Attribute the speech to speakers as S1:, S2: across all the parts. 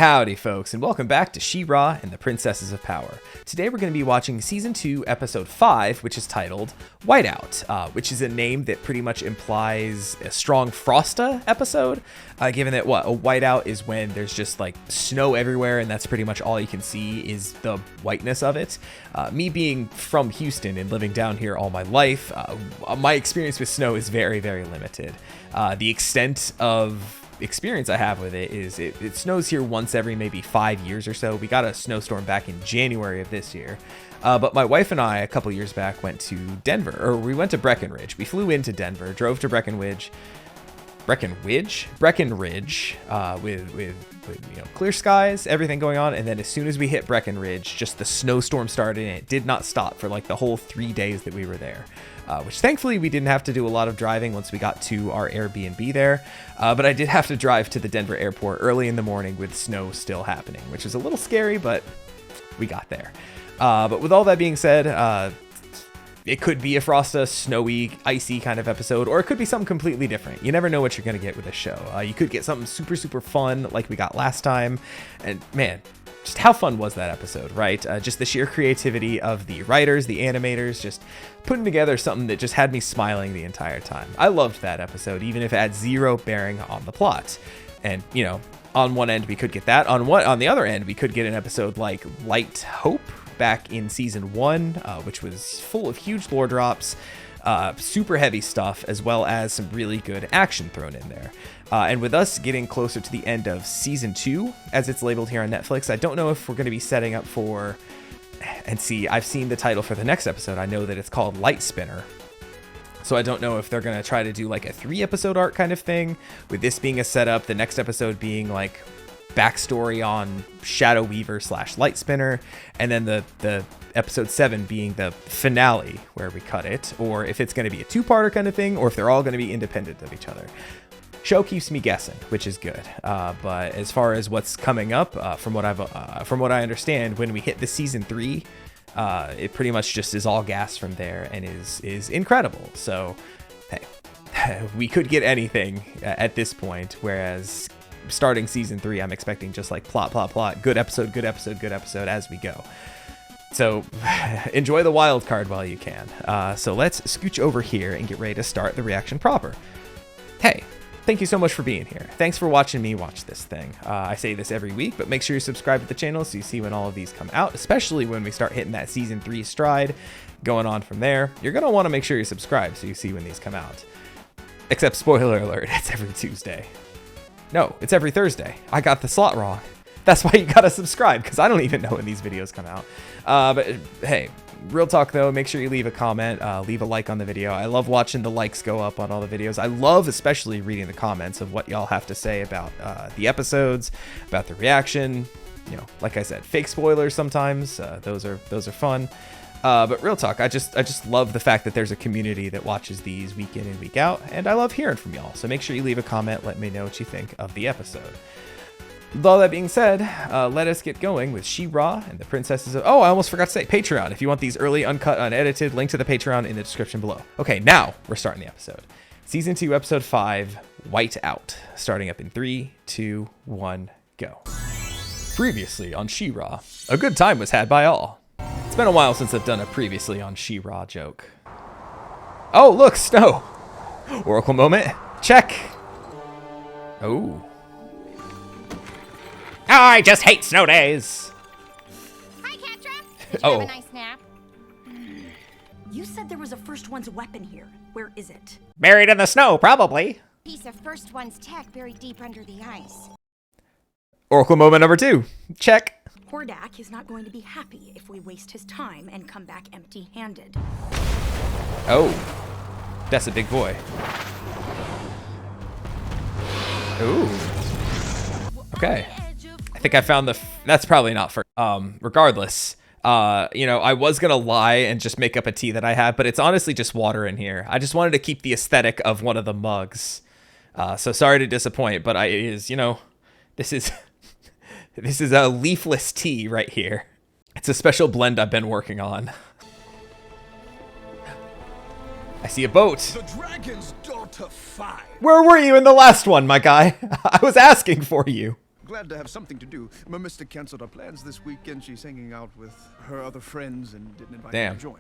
S1: Howdy folks, and welcome back to She-Ra and the Princesses of Power. Today we're going to be watching Season 2, Episode 5, which is titled Whiteout, which is a name that pretty much implies a strong Frosta episode, given that, a whiteout is when there's just like snow everywhere and that's pretty much all you can see is the whiteness of it. Me being from Houston and living down here all my life, my experience with snow is very, very limited. The extent of experience I have with it is it snows here once every maybe 5 years or so. We got a snowstorm back in January of this year, but my wife and I a couple years back went to Denver, or we went to Breckenridge. We flew into Denver, drove to Breckenridge with clear skies, everything going on, and then as soon as we hit Breckenridge, just the snowstorm started and it did not stop for like the whole 3 days that we were there. Which thankfully we didn't have to do a lot of driving once we got to our Airbnb there, but I did have to drive to the Denver airport early in the morning with snow still happening, which was a little scary, but we got there. But with all that being said, it could be a Frosta, snowy, icy kind of episode, or it could be something completely different. You never know what you're going to get with a show. You could get something super, super fun like we got last time, and man, just how fun was that episode, right? Just the sheer creativity of the writers, the animators, just putting together something that just had me smiling the entire time. I loved that episode, even if it had zero bearing on the plot. And, you know, on one end we could get that. On the other end, we could get an episode like Light Hope back in season 1, which was full of huge lore drops, super heavy stuff, as well as some really good action thrown in there. And with us getting closer to the end of season 2, as it's labeled here on Netflix, I don't know if we're going to be setting up for, and see, I've seen the title for the next episode. I know that it's called Light Spinner. So I don't know if they're going to try to do like a 3-episode arc kind of thing, with this being a setup, the next episode being like backstory on Shadow Weaver / Light Spinner, and then the episode 7 being the finale where we cut it, or if it's going to be a 2-parter kind of thing, or if they're all going to be independent of each other. Show keeps me guessing, which is good. But as far as what's coming up, from what I understand, when we hit the season 3, it pretty much just is all gas from there and is incredible. So hey, we could get anything at this point, whereas starting season 3, I'm expecting just like plot, good episode as we go. So enjoy the wild card while you can. So let's scooch over here and get ready to start the reaction proper. Hey, thank you so much for being here. Thanks for watching me watch this thing. I say this every week, but make sure you subscribe to the channel so you see when all of these come out, especially when we start hitting that season 3 stride going on from there. You're going to want to make sure you subscribe so you see when these come out. Except spoiler alert, it's every Tuesday. No, it's every Thursday. I got the slot wrong. That's why you gotta subscribe, because I don't even know when these videos come out. But hey, real talk though, make sure you leave a comment, leave a like on the video. I love watching the likes go up on all the videos. I love especially reading the comments of what y'all have to say about the episodes, about the reaction. You know, like I said, fake spoilers sometimes. Those are fun. But real talk, I just love the fact that there's a community that watches these week in and week out, and I love hearing from y'all. So make sure you leave a comment, let me know what you think of the episode. With all that being said, let us get going with She-Ra and the Princesses of... Oh, I almost forgot to say Patreon. If you want these early, uncut, unedited, link to the Patreon in the description below. Okay, now we're starting the episode. Season 2, Episode 5, Whiteout. Starting up in 3, 2, 1, go. Previously on She-Ra, a good time was had by all. It's been a while since I've done a previously on She-Ra joke. Oh, look, snow. Oracle moment. Check. Oh. I just hate snow days.
S2: Hi, Catra. Did you have a nice nap?
S3: You said there was a First One's weapon here. Where is it?
S1: Buried in the snow, probably.
S2: Piece of First One's tech buried deep under the ice.
S1: Oracle moment number 2. Check.
S3: Hordak is not going to be happy if we waste his time and come back empty-handed.
S1: Oh, that's a big boy. Ooh. Okay. I think I found that's probably not for, regardless, you know, I was gonna lie and just make up a tea that I have, but it's honestly just water in here. I just wanted to keep the aesthetic of one of the mugs. So sorry to disappoint, but it is, you know, this is a leafless tea right here. It's a special blend I've been working on. I see a boat.
S4: The dragon's daughter fire.
S1: Where were you in the last one, my guy? I was asking for you.
S4: glad to have something to do. My mister canceled our plans this weekend. She's hanging out with her other friends and didn't invite me to join.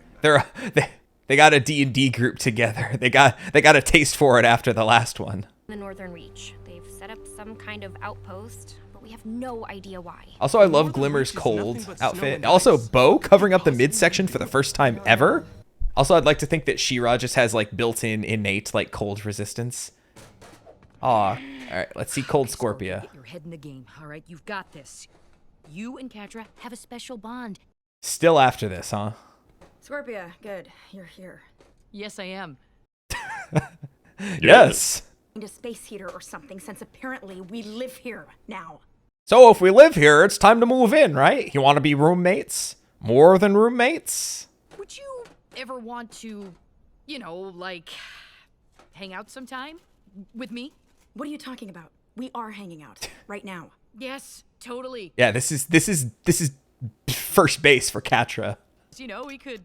S1: They got a D&D group together. They got a taste for it after the last one.
S5: The Northern Reach. They've set up some kind of outpost, but we have no idea why.
S1: Also, I love Glimmer's cold outfit. Also, Bo covering up the midsection for the first time ever. Also, I'd like to think that She-Ra just has like built-in innate like cold resistance. Aw. All right, let's see cold Scorpia.
S6: Get your head in the game, all right? You've got this. You and Catra have a special bond.
S1: Still after this, huh?
S3: Scorpia, good. You're here.
S6: Yes, I am.
S1: Yes.
S3: Need a space heater or something, since apparently we live here now.
S1: So if we live here, it's time to move in, right? You want to be roommates? More than roommates?
S6: Would you ever want to, you know, like, hang out sometime with me?
S3: What are you talking about? We are hanging out right now.
S6: Yes, totally.
S1: Yeah, this is first base for Catra.
S6: You know, we could,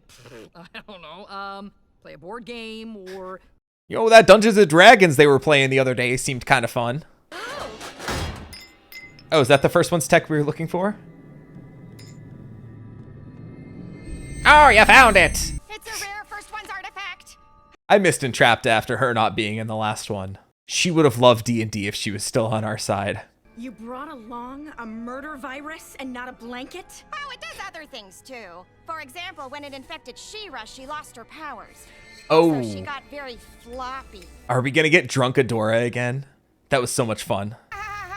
S6: I don't know, play a board game or...
S1: You know, that Dungeons and Dragons they were playing the other day seemed kind of fun. Oh, is that the first one's tech we were looking for? Oh, you found it!
S2: It's a rare first one's artifact.
S1: I missed Entrapped after her not being in the last one. She would have loved D&D if she was still on our side.
S3: You brought along a murder virus and not a blanket?
S2: Oh, it does other things too. For example, when it infected She-Ra, she lost her powers.
S1: Oh.
S2: So she got very floppy.
S1: Are we gonna get drunk Adora again? That was so much fun.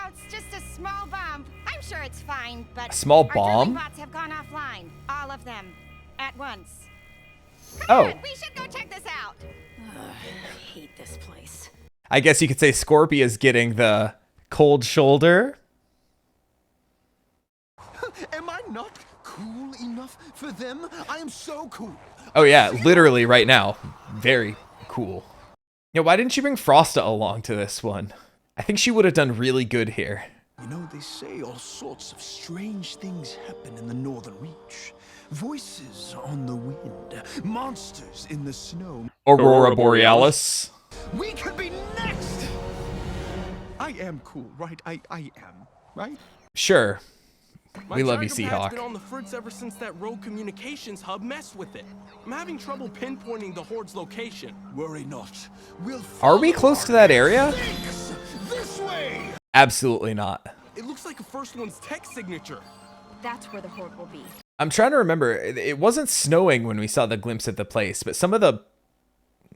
S2: It's just a small bump. I'm sure it's fine, but
S1: A small
S2: our
S1: bomb?
S2: drilling bots have gone offline. All of them. At once. Come
S1: Oh.
S2: on, we should go check this out.
S3: I hate this place.
S1: I guess you could say Scorpia's getting the cold shoulder.
S4: Am I not cool enough for them? I am so cool.
S1: Oh yeah, literally right now. Very cool. You know, why didn't she bring Frosta along to this one? I think she would have done really good here.
S4: You know, they say all sorts of strange things happen in the Northern Reach. Voices on the wind, monsters in the snow.
S1: Aurora Borealis.
S4: We could be next! I am cool, right? I am, right?
S1: Sure.
S7: My
S1: We love you,
S7: tracker pad's
S1: Seahawk.
S7: been on the fritz ever since that rogue communications hub messed with it. I'm having trouble pinpointing the Horde's location.
S4: Worry not. We'll
S1: Are we close to that area?
S4: this way!
S1: Absolutely not.
S7: It looks like a first one's tech signature.
S3: That's where the Horde will be.
S1: I'm trying to remember. It wasn't snowing when we saw the glimpse of the place, but some of the,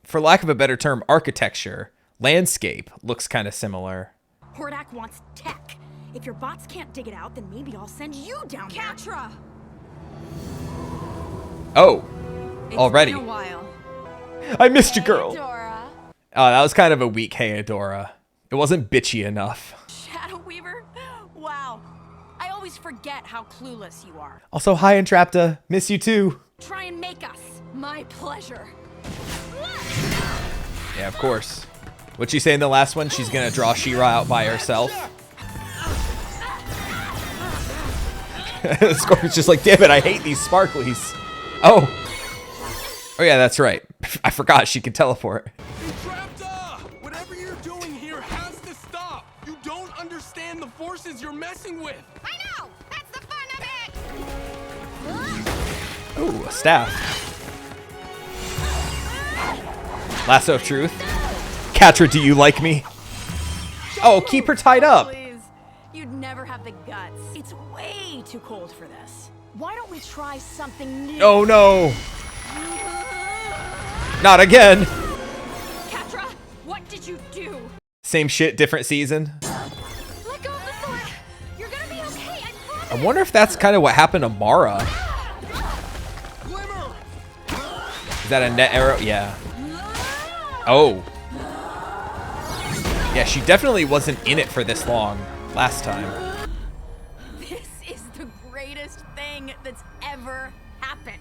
S1: for lack of a better term, architecture, landscape looks kind of similar.
S3: Hordak wants tech. If your bots can't dig it out, then maybe I'll send you down there. Catra!
S1: Oh, already.
S3: It's been a while.
S1: I missed you, girl.
S2: Adora.
S1: Oh, that was kind of a weak hey, Adora. It wasn't bitchy enough.
S3: Shadow Weaver? Wow. I always forget how clueless you are.
S1: Also, hi, Entrapta. Miss you too.
S3: Try and make us. My pleasure.
S1: Yeah, of course. What'd she say in the last one? She's gonna draw She-Ra out by herself. Scorpia's just like, damn it, I hate these sparklies. Oh. Oh yeah, that's right. I forgot she could teleport.
S7: Entrapta! Whatever you're doing here has to stop. You don't understand the forces you're messing with.
S2: I know! That's the fun of it!
S1: Ooh, a staff. Lasso of truth. Catra, do you like me? Oh, keep her tied up.
S3: Please. You'd never have the guts. It's way too cold for this. Why don't we try something new?
S1: Oh no. Not again.
S3: Catra, what did you do?
S1: Same shit, different season.
S3: Let go of the sword. You're gonna be okay, I promise.
S1: I wonder if that's kind of what happened to Mara.
S7: Glimmer!
S1: Is that a net arrow? Yeah. Oh. Yeah, she definitely wasn't in it for this long last time.
S3: This is the greatest thing that's ever happened.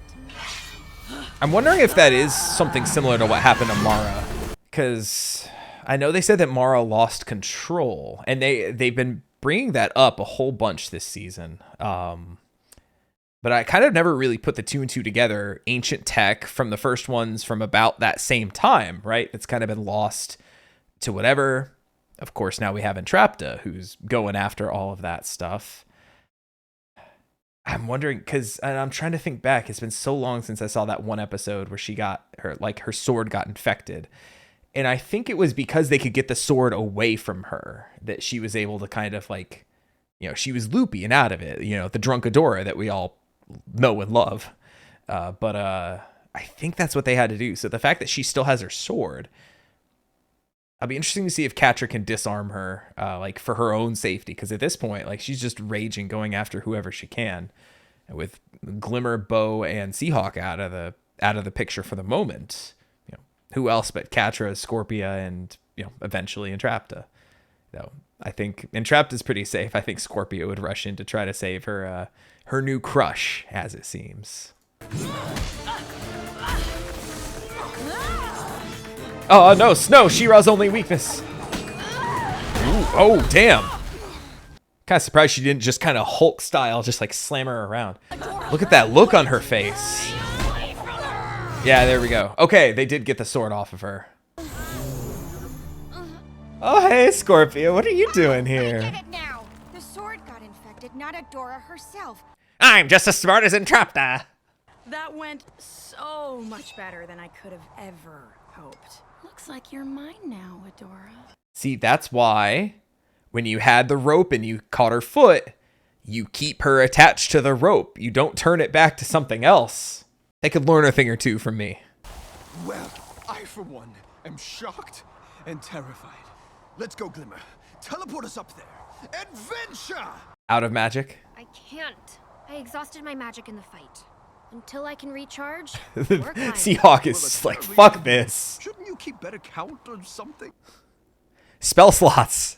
S1: I'm wondering if that is something similar to what happened to Mara. Because I know they said that Mara lost control. And they've been bringing that up a whole bunch this season. But I kind of never really put the two and two together. Ancient tech from the first ones from about that same time, right? It's kind of been lost to whatever. of course, now we have Entrapta, who's going after all of that stuff. I'm wondering, because I'm trying to think back. It's been so long since I saw that one episode where she got her sword got infected. And I think it was because they could get the sword away from her that she was able to kind of like, she was loopy and out of it, the drunk Adora that we all know and love. But I think that's what they had to do. So the fact that she still has her sword, I'll be interesting to see if Catra can disarm her, like for her own safety. Because at this point, like she's just raging, going after whoever she can, and with Glimmer, Bow, and Seahawk out of the picture for the moment. Who else but Catra, Scorpia, and eventually Entrapta. Though I think Entrapta's pretty safe. I think Scorpia would rush in to try to save her new crush, as it seems. Oh, no, Snow, She-Ra's only weakness. Ooh, oh, damn. Kind of surprised she didn't just kind of Hulk style, just like slam her around. Look at that look on her face. Yeah, there we go. Okay, they did get the sword off of her. Oh, hey, Scorpia, what are you doing
S2: I
S1: here?
S2: get it now. The sword got infected, not Adora herself.
S1: I'm just as smart as Entrapta.
S3: That went so much better than I could have ever hoped. Looks like you're mine now, Adora.
S1: See, that's why when you had the rope and you caught her foot, you keep her attached to the rope. You don't turn it back to something else. They could learn a thing or two from me.
S4: Well, I, for one, am shocked and terrified. Let's go, Glimmer. Teleport us up there. Adventure!
S1: Out of magic.
S5: I can't. I exhausted my magic in the fight. Until I can recharge, we're climbing.
S1: Seahawk is like, fuck this.
S4: Shouldn't you keep better count or something?
S1: Spell slots.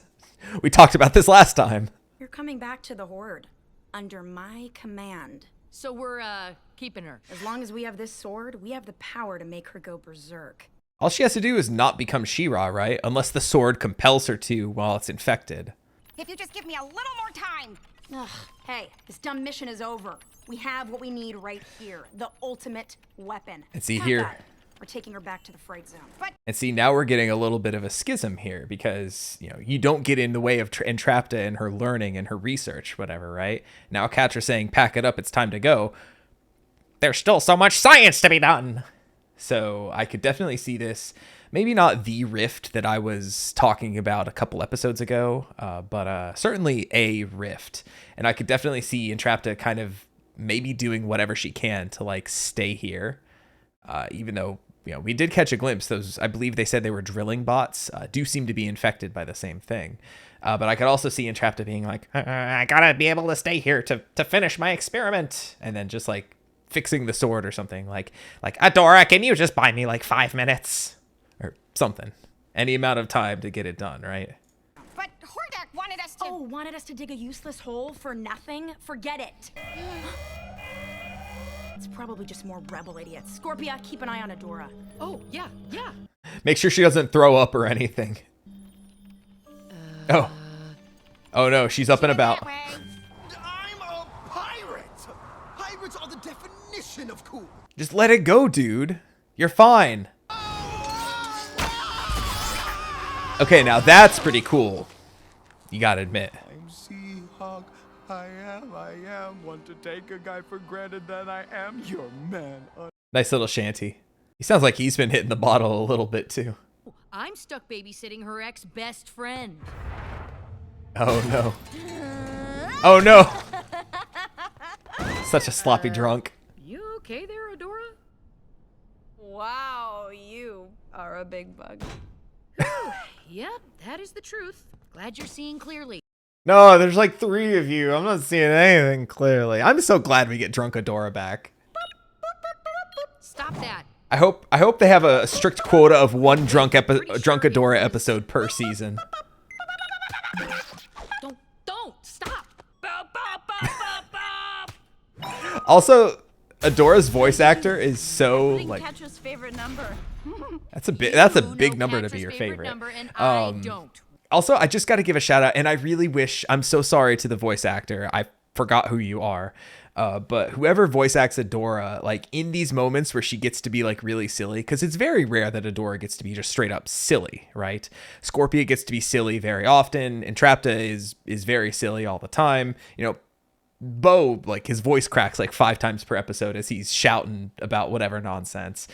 S1: We talked about this last time.
S3: You're coming back to the Horde. Under my command.
S6: So we're, keeping her.
S3: As long as we have this sword, we have the power to make her go berserk.
S1: All she has to do is not become She-Ra, right? Unless the sword compels her to while it's infected.
S2: If you just give me a little more time.
S3: Ugh. Hey, this dumb mission is over. We have what we need right here. The ultimate weapon.
S1: And see
S3: Have
S1: here.
S3: that. We're taking her back to the fright zone.
S1: And see, now we're getting a little bit of a schism here because, you don't get in the way of Entrapta and her learning and her research, whatever, right? Now Catra's saying, pack it up, it's time to go. There's still so much science to be done. So I could definitely see this, maybe not the rift that I was talking about a couple episodes ago, but certainly a rift. And I could definitely see Entrapta kind of maybe doing whatever she can to like stay here, even though we did catch a glimpse. Those, I believe they said they were drilling bots, do seem to be infected by the same thing. But I could also see Entrapta being like, I gotta be able to stay here to finish my experiment, and then just like fixing the sword or something, like Adora, can you just buy me like 5 minutes or something, any amount of time to get it done, right?
S2: But Hordak wanted us to...
S3: Oh, wanted us to dig a useless hole for nothing? Forget it. It's probably just more rebel idiots. Scorpia, keep an eye on Adora.
S6: Oh, yeah.
S1: Make sure she doesn't throw up or anything. Oh no, she's up and about.
S2: That way.
S4: I'm a pirate! Pirates are the definition of cool.
S1: Just let it go, dude. You're fine. Okay, now that's pretty cool. You gotta admit.
S7: I'm Seahawk. I am one to take a guy for granted that I am your man.
S1: Nice little shanty. He sounds like he's been hitting the bottle a little bit too.
S6: I'm stuck babysitting her ex-best friend.
S1: Oh no. Oh no. Such a sloppy drunk.
S6: You okay there, Adora?
S3: Wow, you are a big bug.
S6: Yep, that is the truth. Glad you're seeing clearly.
S1: No, there's like 3 of you. I'm not seeing anything clearly. I'm so glad we get drunk Adora back.
S6: Stop that.
S1: I hope they have a strict quota of 1 drunk Adora episode per season.
S6: Don't stop.
S1: Also, Adora's voice actor is so like
S3: Catra's favorite number.
S1: that's a big
S6: You know
S1: number to be
S6: Catra's
S1: your favorite.
S6: number, and I don't.
S1: Also, I just got to give a shout out, and I really wish, I'm so sorry to the voice actor. I forgot who you are. But whoever voice acts Adora, like in these moments where she gets to be like really silly, because it's very rare that Adora gets to be just straight up silly, right? Scorpia gets to be silly very often. Entrapta is very silly all the time. You know, Bo, like his voice cracks like 5 times per episode as he's shouting about whatever nonsense.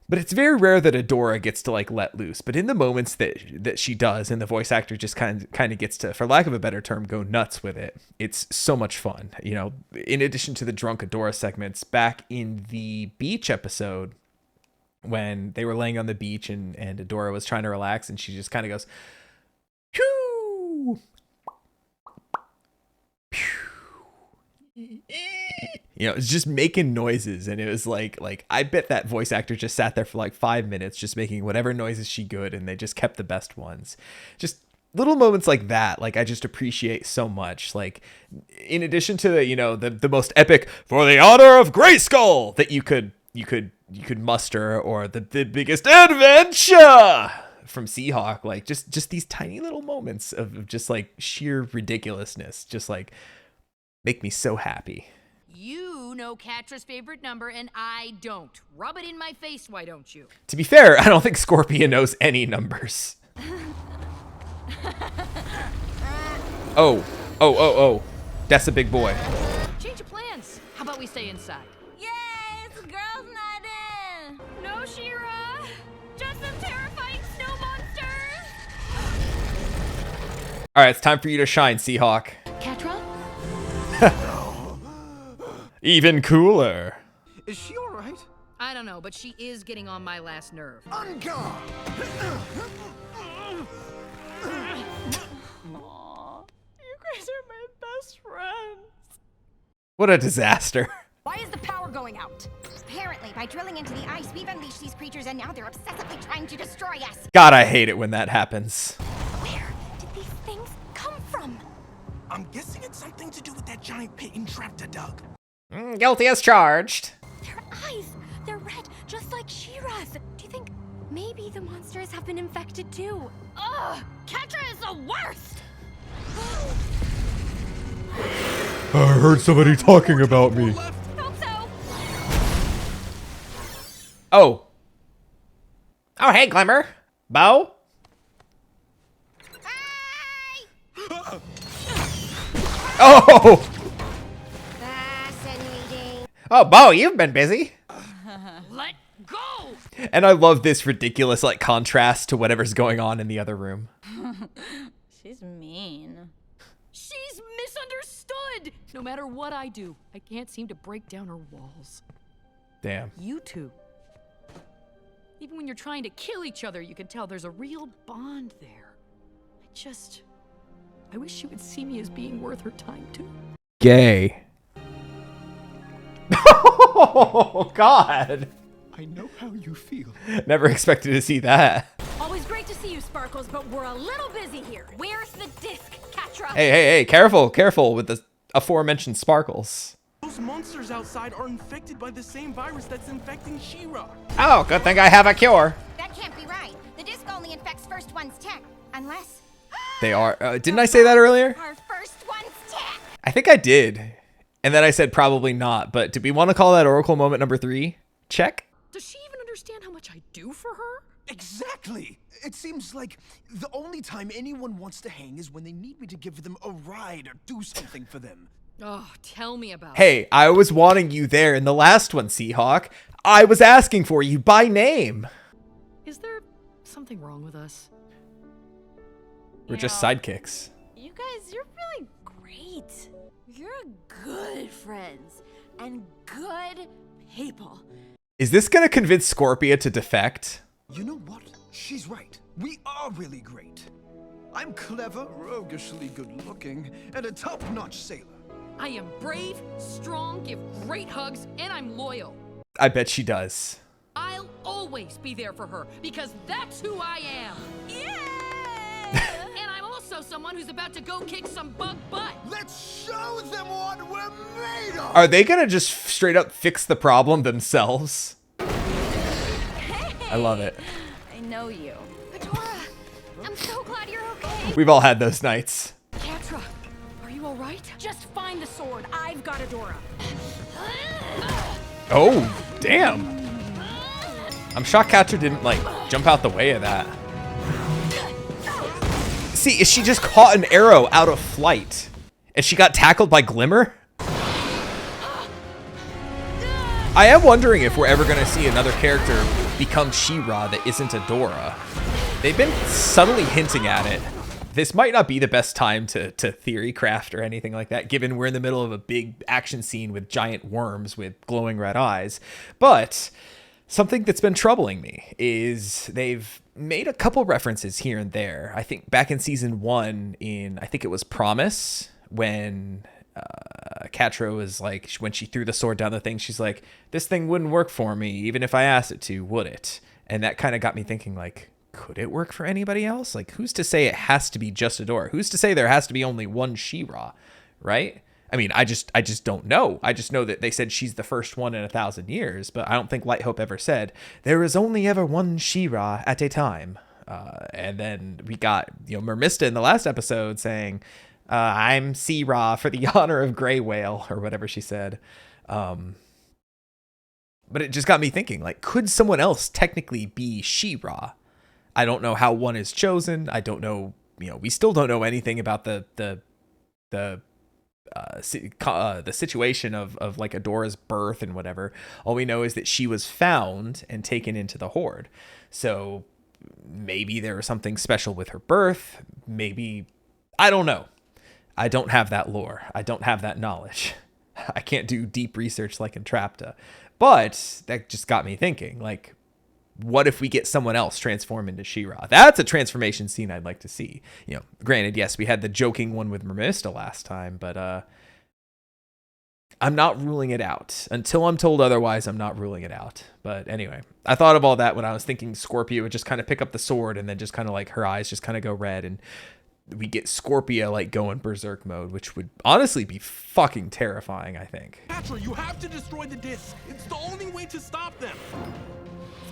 S1: But it's very rare that Adora gets to like let loose. But in the moments that she does, and the voice actor just kind of gets to, for lack of a better term, go nuts with it. It's so much fun. You know, in addition to the drunk Adora segments, back in the beach episode, when they were laying on the beach and Adora was trying to relax, and she just kind of goes, "Phew." You know, it's just making noises, and it was like I bet that voice actor just sat there for like 5 minutes just making whatever noises she could, and they just kept the best ones. Just little moments like that, like I just appreciate so much. Like in addition to the, you know, the most epic "for the honor of Grayskull" that you could muster, or the biggest adventure from Seahawk, like just these tiny little moments of just like sheer ridiculousness just like make me so happy.
S6: You know Catra's favorite number, and I don't. Rub it in my face, why don't you?
S1: To be fair, I don't think Scorpia knows any numbers. Oh. That's a big boy.
S6: Change of plans. How about we stay inside?
S2: Yes, girls not in.
S5: No, She-Ra! Just some terrifying snow monsters!
S1: All right, it's time for you to shine, Seahawk.
S6: Catra?
S1: Even cooler.
S4: Is she all right?
S6: I don't know, but she is getting on my last nerve.
S4: On guard!
S5: You guys are my best friends.
S1: What a disaster.
S2: Why is the power going out? Apparently, by drilling into the ice, we've unleashed these creatures, and now they're obsessively trying to destroy us.
S1: God, I hate it when that happens.
S2: Where did these things come from?
S4: I'm guessing it's something to do with that giant pit Entrapta dug.
S1: Guilty as charged.
S5: Their eyes, they're red, just like She-Ra's. Do you think maybe the monsters have been infected too? Ugh! Catra is the worst!
S1: I heard somebody talking about me.
S5: Hope so!
S1: Oh, hey, Glimmer. Bo?
S2: Hi!
S1: Oh!
S2: Fascinating.
S1: Oh, Bo, you've been busy.
S6: Let go!
S1: And I love this ridiculous, like, contrast to whatever's going on in the other room.
S8: She's mean.
S6: She's misunderstood! No matter what I do, I can't seem to break down her walls.
S1: Damn.
S6: You two. Even when you're trying to kill each other, you can tell there's a real bond there. I wish she would see me as being worth her time too.
S1: Gay. Oh, God.
S4: I know how you feel.
S1: Never expected to see that.
S3: Always great to see you, Sparkles, but we're a little busy here. Where's the disc, Catra?
S1: Hey, careful with the aforementioned sparkles.
S7: Those monsters outside are infected by the same virus that's infecting She-Ra.
S1: Oh, good thing I have a cure.
S2: That can't be right. The disc only infects first one's tech. Unless...
S1: They are. Didn't I say that earlier?
S2: Our first one's tech.
S1: I think I did. And then I said probably not. But do we want to call that Oracle moment number 3? Check.
S6: Does she even understand how much I do for her?
S4: Exactly! It seems like the only time anyone wants to hang is when they need me to give them a ride or do something for them.
S6: Oh, tell me about it.
S1: Hey, I was wanting you there in the last one, Seahawk. I was asking for you by name.
S6: Is there something wrong with us?
S1: We're just sidekicks.
S8: You guys, you're really great. You're good friends and good people.
S1: Is this gonna convince Scorpia to defect?
S4: You know what? She's right. We are really great. I'm clever, roguishly good-looking, and a top-notch sailor.
S6: I am brave, strong, give great hugs, and I'm loyal.
S1: I bet she does.
S6: I'll always be there for her, because that's who I am.
S2: Yeah!
S6: And I'm also someone who's about to go kick some bug butt.
S4: Let's show them what we're made of!
S1: Are they gonna just straight up fix the problem themselves? I love it.
S8: I know you.
S5: Adora, I'm so glad you're okay.
S1: We've all had those nights.
S6: Catra, are you all right?
S3: right? Just find the sword. I've got Adora.
S1: Oh, damn. I'm shocked Catcher didn't, like, jump out the way of that. See, she just caught an arrow out of flight. And she got tackled by Glimmer? I am wondering if we're ever going to see another character become She-Ra that isn't Adora. They've been subtly hinting at it. This might not be the best time to theory craft or anything like that, given we're in the middle of a big action scene with giant worms with glowing red eyes. But something that's been troubling me is they've made a couple references here and there. I think back in season 1 I think it was Promise, when Catra was like, when she threw the sword down the thing, she's like, this thing wouldn't work for me, even if I asked it to, would it? And that kind of got me thinking, like, could it work for anybody else? Like, who's to say it has to be just Adora? Who's to say there has to be only one She-Ra, right? I mean, I just don't know. I just know that they said she's the first one in 1,000 years, but I don't think Light Hope ever said there is only ever one She-Ra at a time. And then we got, Mermista in the last episode saying, I'm Sea-Ra for the honor of Grey Whale, or whatever she said. But it just got me thinking, like, could someone else technically be She-Ra? I don't know how one is chosen. I don't know, we still don't know anything about the situation of like Adora's birth and whatever. All we know is that she was found and taken into the Horde. So maybe there was something special with her birth. Maybe, I don't know. I don't have that lore. I don't have that knowledge. I can't do deep research like Entrapta. But that just got me thinking, like, what if we get someone else transform into She-Ra? That's a transformation scene I'd like to see. Granted, yes, we had the joking one with Mermista last time, but I'm not ruling it out. Until I'm told otherwise, I'm not ruling it out. But anyway, I thought of all that when I was thinking Scorpia would just kind of pick up the sword and then just kind of like her eyes just kind of go red, and we get Scorpia like going berserk mode, which would honestly be fucking terrifying, I think.
S7: Catra, you have to destroy the disc. It's the only way to stop them.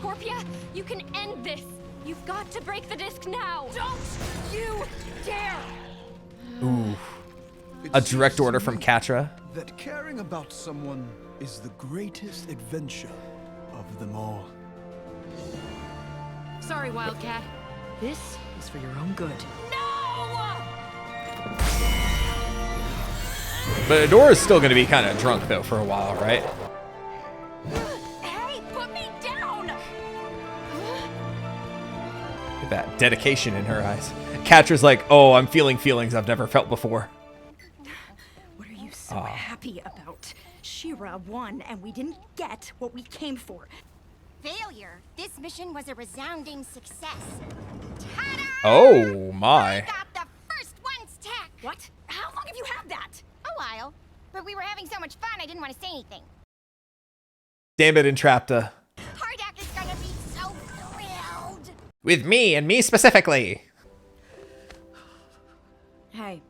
S5: Scorpia, you can end this. You've got to break the disc now.
S3: Don't you dare!
S1: Ooh. A direct order from Catra.
S4: That caring about someone is the greatest adventure of them all.
S6: Sorry, Wildcat. This is for your own good.
S1: But Adora's still going to be kind of drunk, though, for a while, right?
S3: Hey, put me down!
S1: Look at that dedication in her eyes. Catra's like, oh, I'm feeling feelings I've never felt before.
S3: What are you so happy about? She-Ra won, and we didn't get what we came for.
S2: Failure. This mission was a resounding success. Ta-da!
S1: Oh, my.
S2: I got the first one's tech.
S3: What? How long have you had that?
S2: A while. But we were having so much fun, I didn't want to say anything.
S1: Damn it, Entrapta.
S2: Hardak is gonna be so thrilled.
S1: With me, and me specifically.
S3: Hey,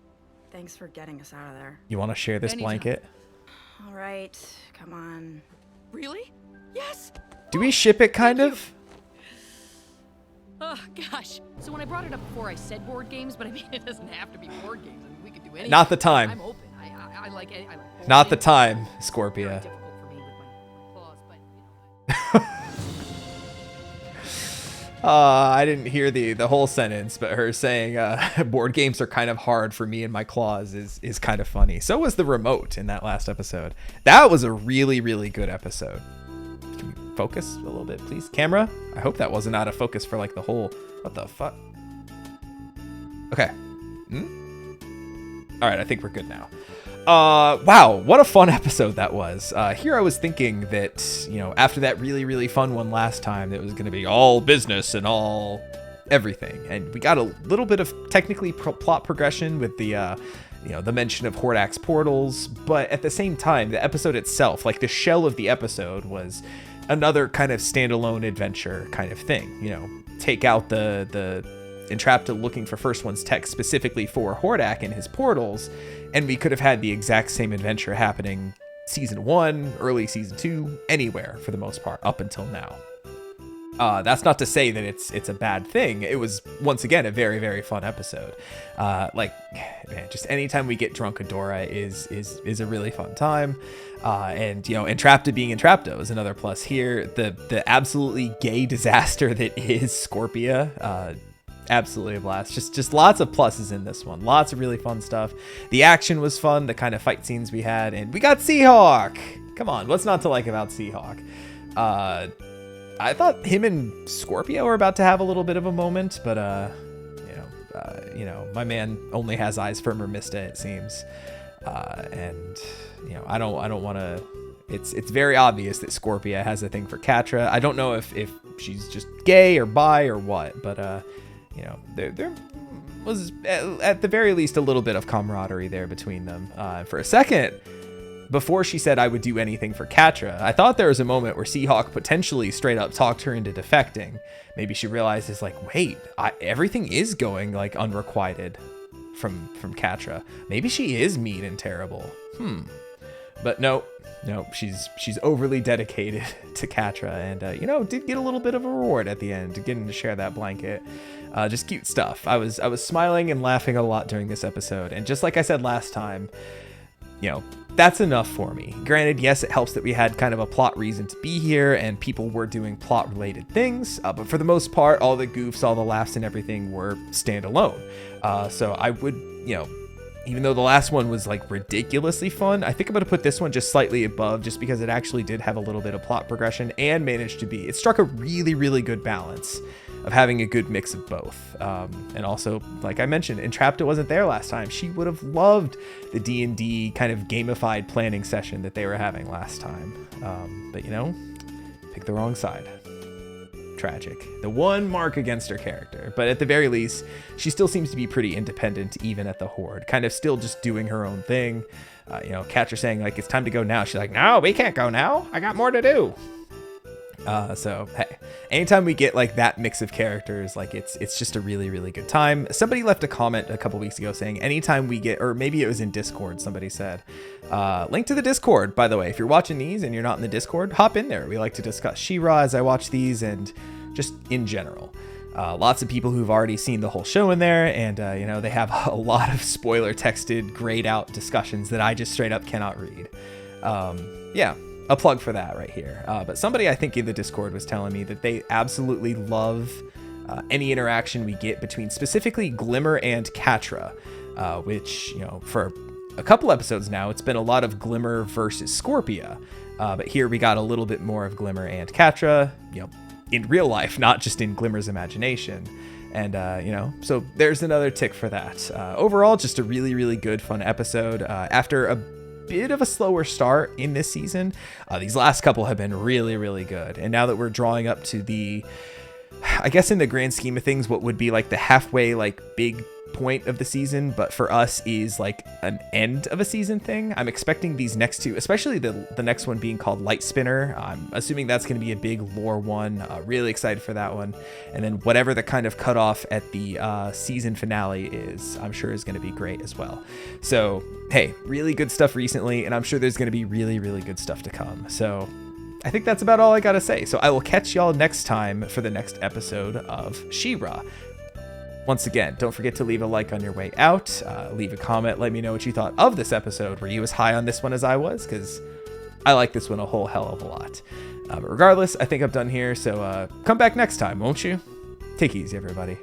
S3: thanks for getting us out of there.
S1: You want to share this
S6: Anytime.
S1: blanket?
S3: All right, come on.
S6: Really? Yes?
S1: Do we ship it, kind of?
S6: Oh, gosh. So when I brought it up before, I said board games, but I mean, it doesn't have to be board games. I mean, we could do anything.
S1: Not the time.
S6: I'm open. I like it. I like board
S1: Not the
S6: games.
S1: time,
S6: Very
S1: Scorpia.
S6: difficult for me with my claws, but
S1: I didn't hear the whole sentence, but her saying board games are kind of hard for me and my claws is kind of funny. So was the remote in that last episode. That was a really, really good episode. Can we focus a little bit, please? Camera? I hope that wasn't out of focus for like the whole... What the fuck? Okay. All right, I think we're good now. Wow, what a fun episode that was. Here I was thinking that, after that really, really fun one last time, that was going to be all business and all everything. And we got a little bit of technically plot progression with the, the mention of Hordak's portals. But at the same time, the episode itself, like the shell of the episode, was another kind of standalone adventure kind of thing. Take out the Entrapta looking for First One's tech specifically for Hordak and his portals, and we could have had the exact same adventure happening season 1, early season 2, anywhere for the most part, up until now. That's not to say that it's a bad thing. It was, once again, a very, very fun episode. Like, man, just anytime we get drunk Adora is a really fun time. And, you know, Entrapta being Entrapta is another plus here. The absolutely gay disaster that is Scorpia, absolutely a blast. Just lots of pluses in this one. Lots of really fun stuff. The action was fun, the kind of fight scenes we had, and we got Seahawk. Come on, what's not to like about Seahawk? I thought him and Scorpia were about to have a little bit of a moment, but you know, my man only has eyes for Mermista, it seems. And you know, I don't want to. It's very obvious that Scorpia has a thing for Catra. I don't know if she's just gay or bi or what, but you know, there was at the very least a little bit of camaraderie there between them. For a second, before she said I would do anything for Catra, I thought there was a moment where Seahawk potentially straight up talked her into defecting. Maybe she realizes, like, wait, everything is going like unrequited from Catra. Maybe she is mean and terrible. But no, she's overly dedicated to Catra, and you know, did get a little bit of a reward at the end, getting to share that blanket. Just cute stuff. I was smiling and laughing a lot during this episode, and just like I said last time, you know, that's enough for me. Granted, yes, it helps that we had kind of a plot reason to be here and people were doing plot related things, but for the most part, all the goofs, all the laughs and everything were standalone. So I would, you know, even though the last one was like ridiculously fun, I think I'm going to put this one just slightly above, just because it actually did have a little bit of plot progression and managed to be, it struck a really, really good balance of having a good mix of both. And also, like I mentioned, Entrapta wasn't there last time. She would have loved the D&D kind of gamified planning session that they were having last time. But you know, picked the wrong side. Tragic. The one mark against her character, but at the very least, she still seems to be pretty independent, even at the Horde, kind of still just doing her own thing. You know, Catra saying like, it's time to go now. She's like, no, we can't go now. I got more to do. So hey, anytime we get like that mix of characters, like it's just a really, really good time. Somebody left a comment a couple weeks ago saying anytime we get, or maybe it was in Discord, somebody said, link to the Discord, by the way. If you're watching these and you're not in the Discord, hop in there. We like to discuss She-Ra as I watch these, and just in general. Lots of people who've already seen the whole show in there, and you know, they have a lot of spoiler texted, grayed out discussions that I just straight up cannot read. Yeah, a plug for that right here. But somebody I think in the Discord was telling me that they absolutely love any interaction we get between specifically Glimmer and Catra, which, you know, for a couple episodes now, it's been a lot of Glimmer versus Scorpia. But here we got a little bit more of Glimmer and Catra, you know, in real life, not just in Glimmer's imagination. And, you know, so there's another tick for that. Overall, just a really, really good, fun episode. After a bit of a slower start in this season, these last couple have been really, really good. And now that we're drawing up to the, I guess in the grand scheme of things, what would be like the halfway, like big point of the season, but for us is like an end of a season thing. I'm expecting these next two, especially the next one being called Light Spinner. I'm assuming that's going to be a big lore one. Really excited for that one. And then whatever the kind of cutoff at the season finale is, I'm sure is going to be great as well. So hey, really good stuff recently, and I'm sure there's going to be really, really good stuff to come. So I think that's about all I gotta say. So I will catch y'all next time for the next episode of She-Ra. Once again, don't forget to leave a like on your way out, leave a comment, let me know what you thought of this episode. Were you as high on this one as I was? Because I like this one a whole hell of a lot. But regardless, I think I'm done here, so come back next time, won't you? Take it easy, everybody.